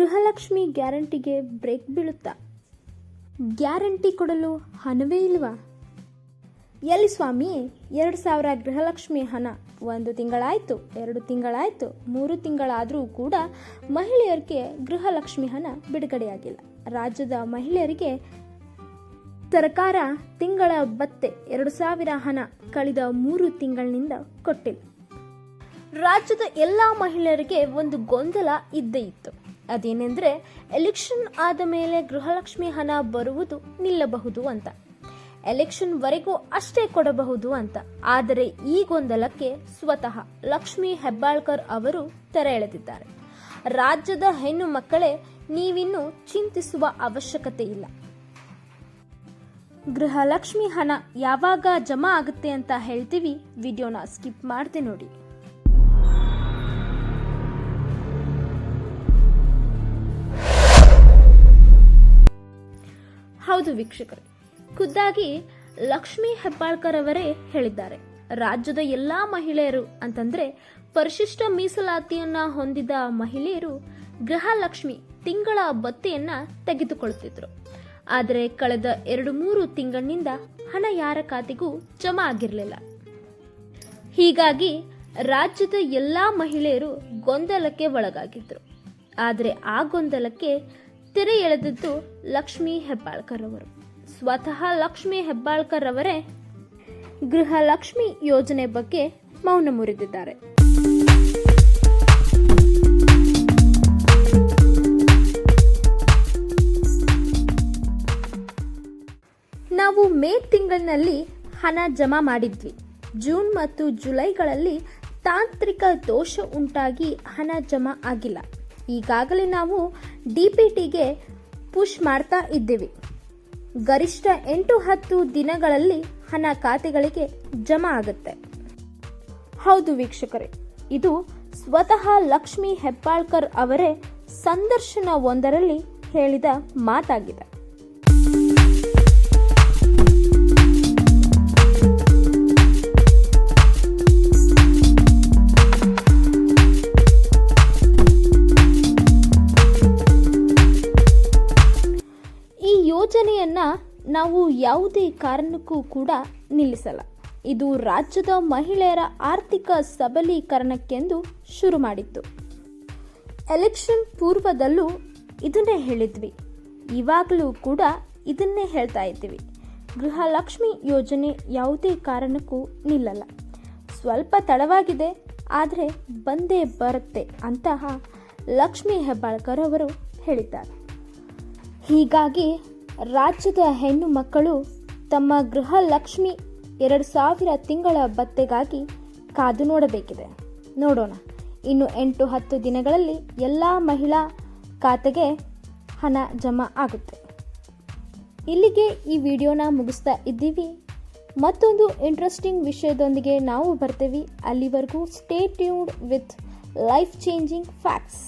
Gruhalakshmi ಗ್ಯಾರಂಟಿಗೆ break ಬೀಳುತ್ತಾ? Guarantee ಕೊಡಲು ಹಣವೇ ಇಲ್ವಾ? ಎಲ್ಲಿ ಸ್ವಾಮಿ, 2,000 ಗೃಹಲಕ್ಷ್ಮಿ ಹಣ 1 ತಿಂಗಳಾಯಿತು, 2 ತಿಂಗಳಾಯಿತು, 3 ತಿಂಗಳಾದರೂ ಕೂಡ ಮಹಿಳೆಯರಿಗೆ ಗೃಹಲಕ್ಷ್ಮಿ ಹಣ ಬಿಡುಗಡೆಯಾಗಿಲ್ಲ. ರಾಜ್ಯದ ಮಹಿಳೆಯರಿಗೆ ಸರ್ಕಾರ ತಿಂಗಳ ಭತ್ಯೆ 2,000 ಹಣ ಕಳೆದ 3 ತಿಂಗಳಿನಿಂದ ಕೊಟ್ಟಿಲ್ಲ. ರಾಜ್ಯದ ಎಲ್ಲ ಮಹಿಳೆಯರಿಗೆ ಒಂದು ಗೊಂದಲ ಇದ್ದೇ ಇತ್ತು. ಅದೇನೆಂದರೆ, ಎಲೆಕ್ಷನ್ ಆದ ಮೇಲೆ ಗೃಹಲಕ್ಷ್ಮಿ ಹಣ ಬರುವುದು ನಿಲ್ಲಬಹುದು ಅಂತ, ಎಲೆಕ್ಷನ್ ವರೆಗೂ ಅಷ್ಟೇ ಕೊಡಬಹುದು ಅಂತ. ಆದರೆ ಈ ಗೊಂದಲಕ್ಕೆ ಸ್ವತಃ ಲಕ್ಷ್ಮಿ ಹೆಬ್ಬಾಳ್ಕರ್ ಅವರು ತೆರೆ ಎಳೆದಿದ್ದಾರೆ. ರಾಜ್ಯದ ಹೆಣ್ಣು ಮಕ್ಕಳೇ, ನೀವಿನ್ನು ಚಿಂತಿಸುವ ಅವಶ್ಯಕತೆ ಇಲ್ಲ. ಗೃಹಲಕ್ಷ್ಮಿ ಹಣ ಯಾವಾಗ ಜಮಾ ಆಗುತ್ತೆ ಅಂತ ಹೇಳ್ತೀವಿ. ವಿಡಿಯೋನ ಸ್ಕಿಪ್ ಮಾಡದೆ ನೋಡಿ. ಹೌದು ವೀಕ್ಷಕರೇ, ಖುದ್ದಾಗಿ ಲಕ್ಷ್ಮಿ ಹೆಬ್ಬಾಳ್ಕರ್ ಅವರೇ ಹೇಳಿದ್ದಾರೆ. ರಾಜ್ಯದ ಎಲ್ಲಾ ಮಹಿಳೆಯರು ಅಂತಂದ್ರೆ ಪರಿಶಿಷ್ಟ ಮೀಸಲಾತಿಯನ್ನ ಹೊಂದಿದ ಮಹಿಳೆಯರು ಗೃಹಲಕ್ಷ್ಮಿ ತಿಂಗಳ ಭತ್ಯೆಯನ್ನ ತೆಗೆದುಕೊಳ್ಳುತ್ತಿದ್ರು. ಆದರೆ ಕಳೆದ 2-3 ತಿಂಗಳಿನಿಂದ ಹಣ ಯಾರ ಖಾತೆಗೂ ಜಮಾ ಆಗಿರಲಿಲ್ಲ. ಹೀಗಾಗಿ ರಾಜ್ಯದ ಎಲ್ಲಾ ಮಹಿಳೆಯರು ಗೊಂದಲಕ್ಕೆ ಒಳಗಾಗಿದ್ರು. ಆದರೆ ಆ ಗೊಂದಲಕ್ಕೆ ತೆರೆ ಎಳೆದಿದ್ದು ಲಕ್ಷ್ಮಿ ಹೆಬ್ಬಾಳ್ಕರ್ ಅವರು. ಸ್ವತಃ ಲಕ್ಷ್ಮಿ ಹೆಬ್ಬಾಳ್ಕರ್ ಅವರೇ ಗೃಹಲಕ್ಷ್ಮಿ ಯೋಜನೆ ಬಗ್ಗೆ ಮೌನ ಮುರಿದಿದ್ದಾರೆ. ನಾವು ಮೇ ತಿಂಗಳಿನಲ್ಲಿ ಹಣ ಜಮಾ ಮಾಡಿದ್ವಿ. ಜೂನ್ ಮತ್ತು ಜುಲೈಗಳಲ್ಲಿ ತಾಂತ್ರಿಕ ದೋಷ ಉಂಟಾಗಿ ಹಣ ಜಮಾ ಆಗಿಲ್ಲ. ಈಗಾಗಲೇ ನಾವು DPTಗೆ ಪುಷ್ ಮಾಡ್ತಾ ಇದ್ದೀವಿ. ಗರಿಷ್ಠ 8-10 ದಿನಗಳಲ್ಲಿ ಹಣ ಖಾತೆಗಳಿಗೆ ಜಮಾ ಆಗುತ್ತೆ. ಹೌದು ವೀಕ್ಷಕರೇ, ಇದು ಸ್ವತಃ ಲಕ್ಷ್ಮಿ ಹೆಬ್ಬಾಳ್ಕರ್ ಅವರೇ ಸಂದರ್ಶನವೊಂದರಲ್ಲಿ ಹೇಳಿದ ಮಾತಾಗಿದೆ. ಯೋಜನೆಯನ್ನ ನಾವು ಯಾವುದೇ ಕಾರಣಕ್ಕೂ ಕೂಡ ನಿಲ್ಲಿಸಲ್ಲ. ಇದು ರಾಜ್ಯದ ಮಹಿಳೆಯರ ಆರ್ಥಿಕ ಸಬಲೀಕರಣಕ್ಕೆಂದು ಶುರು ಮಾಡಿತ್ತು. ಎಲೆಕ್ಷನ್ ಪೂರ್ವದಲ್ಲೂ ಇದನ್ನೇ ಹೇಳಿದ್ವಿ, ಇವಾಗಲೂ ಕೂಡ ಇದನ್ನೇ ಹೇಳ್ತಾ ಇದ್ದೀವಿ. ಗೃಹಲಕ್ಷ್ಮಿ ಯೋಜನೆ ಯಾವುದೇ ಕಾರಣಕ್ಕೂ ನಿಲ್ಲಲ್ಲ. ಸ್ವಲ್ಪ ತಡವಾಗಿದೆ, ಆದರೆ ಬಂದೇ ಬರುತ್ತೆ ಅಂತಹ ಲಕ್ಷ್ಮಿ ಹೆಬ್ಬಾಳ್ಕರ್ ಅವರು ಹೇಳಿದ್ದಾರೆ. ಹೀಗಾಗಿ ರಾಜ್ಯದ ಹೆಣ್ಣು ಮಕ್ಕಳು ತಮ್ಮ ಗೃಹಲಕ್ಷ್ಮಿ 2,000 ತಿಂಗಳ ಭತ್ಯೆಗಾಗಿ ಕಾದು ನೋಡಬೇಕಿದೆ. ನೋಡೋಣ, ಇನ್ನು 8-10 ದಿನಗಳಲ್ಲಿ ಎಲ್ಲ ಮಹಿಳಾ ಖಾತೆಗೆ ಹಣ ಜಮಾ ಆಗುತ್ತೆ. ಇಲ್ಲಿಗೆ ಈ ವಿಡಿಯೋನ ಮುಗಿಸ್ತಾ ಇದ್ದೀವಿ. ಮತ್ತೊಂದು ಇಂಟ್ರೆಸ್ಟಿಂಗ್ ವಿಷಯದೊಂದಿಗೆ ನಾವು ಬರ್ತೇವೆ. ಅಲ್ಲಿವರೆಗೂ stay tuned with life changing facts.